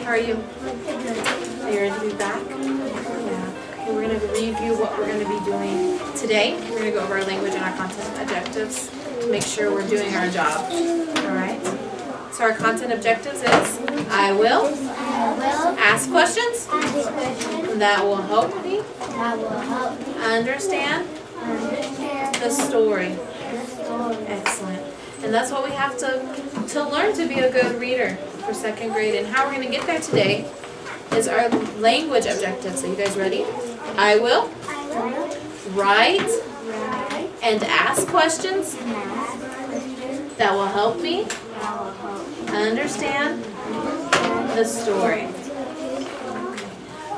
How are you? Are you ready to be back? Yeah. Okay, we're going to review what we're going to be doing today. We're going to go over our language and our content objectives to make sure we're doing our job. Alright? So our content objectives is I will ask questions that will help me understand the story. Excellent. And that's what we have to learn to be a good reader for second grade. And how we're going to get there today is our language objectives. Are you guys ready? I will write and ask questions that will help me understand the story.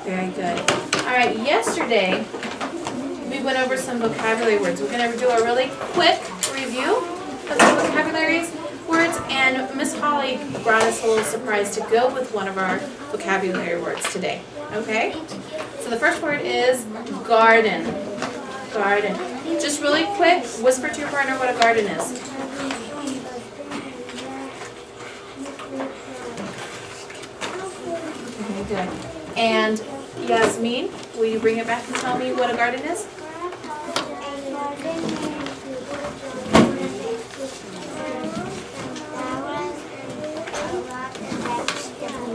Very good. Alright, yesterday we went over some vocabulary words. We're going to do a really quick review of the vocabulary words, and Miss Holly brought us a little surprise to go with one of our vocabulary words today. Okay? So the first word is garden. Garden. Just really quick, whisper to your partner what a garden is. Okay, good. And Yasmin, will you bring it back and tell me what a garden is?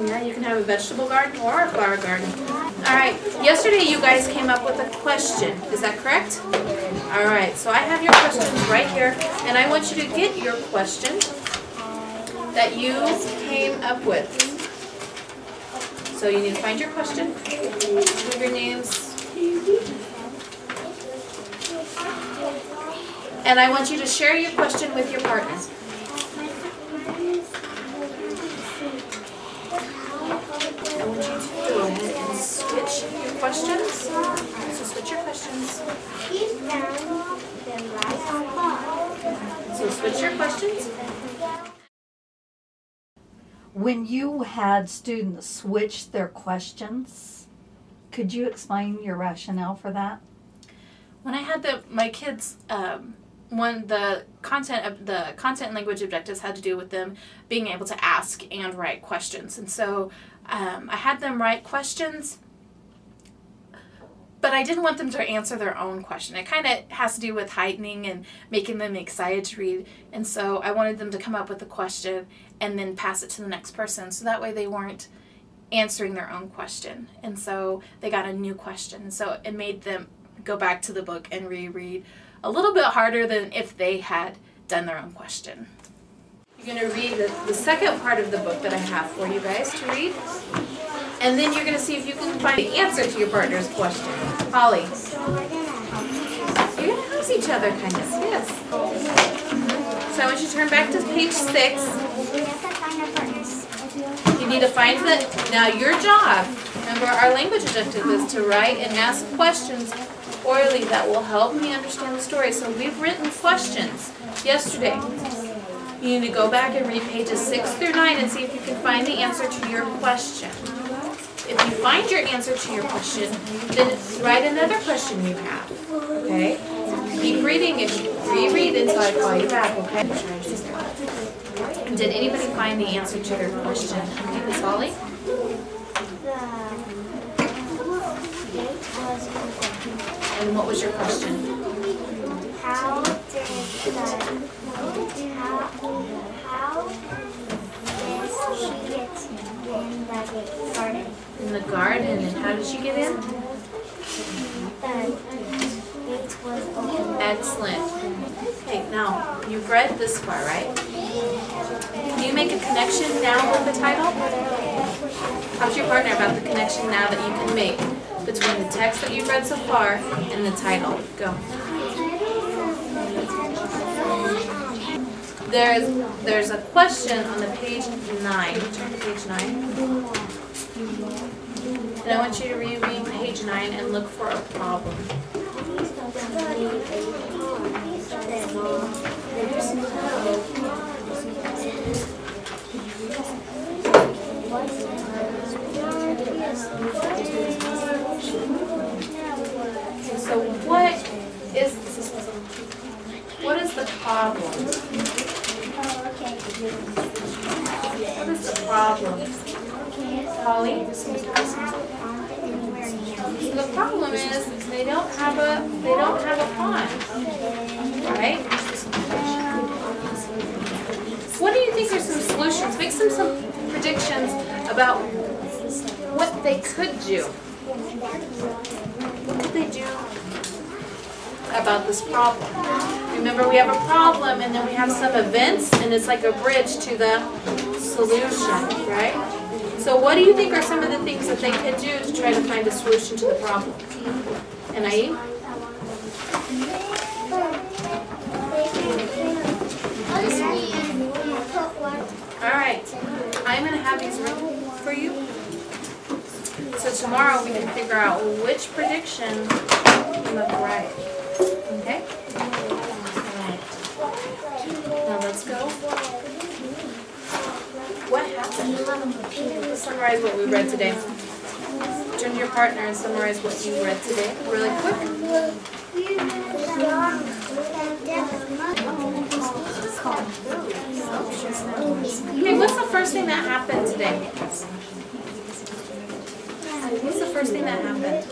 Yeah, you can have a vegetable garden or a flower garden. Alright, yesterday you guys came up with a question. Is that correct? Alright, so I have your questions right here, and I want you to get your question that you came up with. So you need to find your question, leave your names, and I want you to share your question with your partner. I want you to go ahead and switch your questions. So switch your questions. So switch your questions. When you had students switch their questions, could you explain your rationale for that? When I had my kids, the content and language objectives had to do with them being able to ask and write questions, and so I had them write questions, but I didn't want them to answer their own question. It kind of has to do with heightening and making them excited to read, and so I wanted them to come up with a question and then pass it to the next person, so that way they weren't answering their own question, and so they got a new question, and so it made them go back to the book and reread a little bit harder than if they had done their own question. You're going to read the second part of the book that I have for you guys to read, and then you're going to see if you can find the answer to your partner's question. Holly, you're going to house each other, kind of. Yes. So I want you to turn back to page 6. You need to find now your job, remember our language objective is to write and ask questions orally that will help me understand the story. So we've written questions yesterday. You need to go back and read pages 6 through 9 and see if you can find the answer to your question. If you find your answer to your question, then write another question you have. Okay? Keep reading and reread until I call you back, okay? Did anybody find the answer to their question? Okay, Miss Holly? And what was your question? How did she get in the garden? In the garden, and how did she get in? The gate was open. Excellent. Okay, now, you've read this far, right? Can you make a connection now with the title? Talk to your partner about the connection now that you can make between the text that you've read so far and the title. Go. There's a question on the page 9. Turn to page 9. And I want you to reread page 9 and look for a problem. So what is the problem? What is the problem? Holly? They don't have a pond anywhere near. The problem is they don't have a pond, right? What do you think are some solutions? Make some predictions about what they could do. What could they do about this problem? Remember, we have a problem and then we have some events, and it's like a bridge to the solution, right? So what do you think are some of the things that they could do to try to find a solution to the problem? Anai? All right, I'm going to have these written for you. So tomorrow we can figure out which prediction you look right. Okay? Now let's go. What happened? Summarize what we read today. Turn to your partner and summarize what you read today really quick. Okay, what's the first thing that happened today? What's the first thing that happened?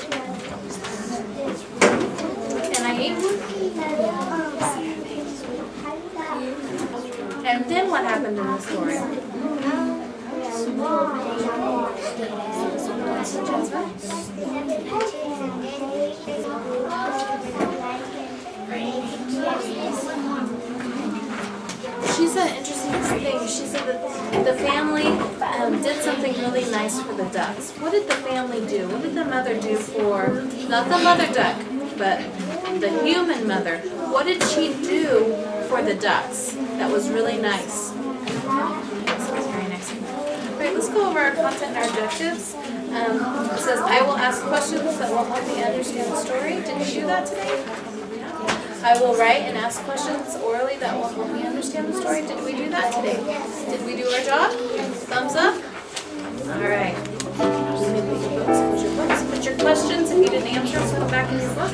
And then what happened in the story? She said an interesting thing. She said that the family did something really nice for the ducks. What did the family do? What did the mother do for, not the mother duck, but the human mother? What did she do for the ducks that was really nice? Very nice. Great, let's go over our content and our objectives. It says, I will ask questions that will help me understand the story. Did we do that today? I will write and ask questions orally that will help me understand the story. Did we do that today? Did we do our job? Thumbs up? All right. Put your books, put your questions. If you didn't answer them, put them back in your book.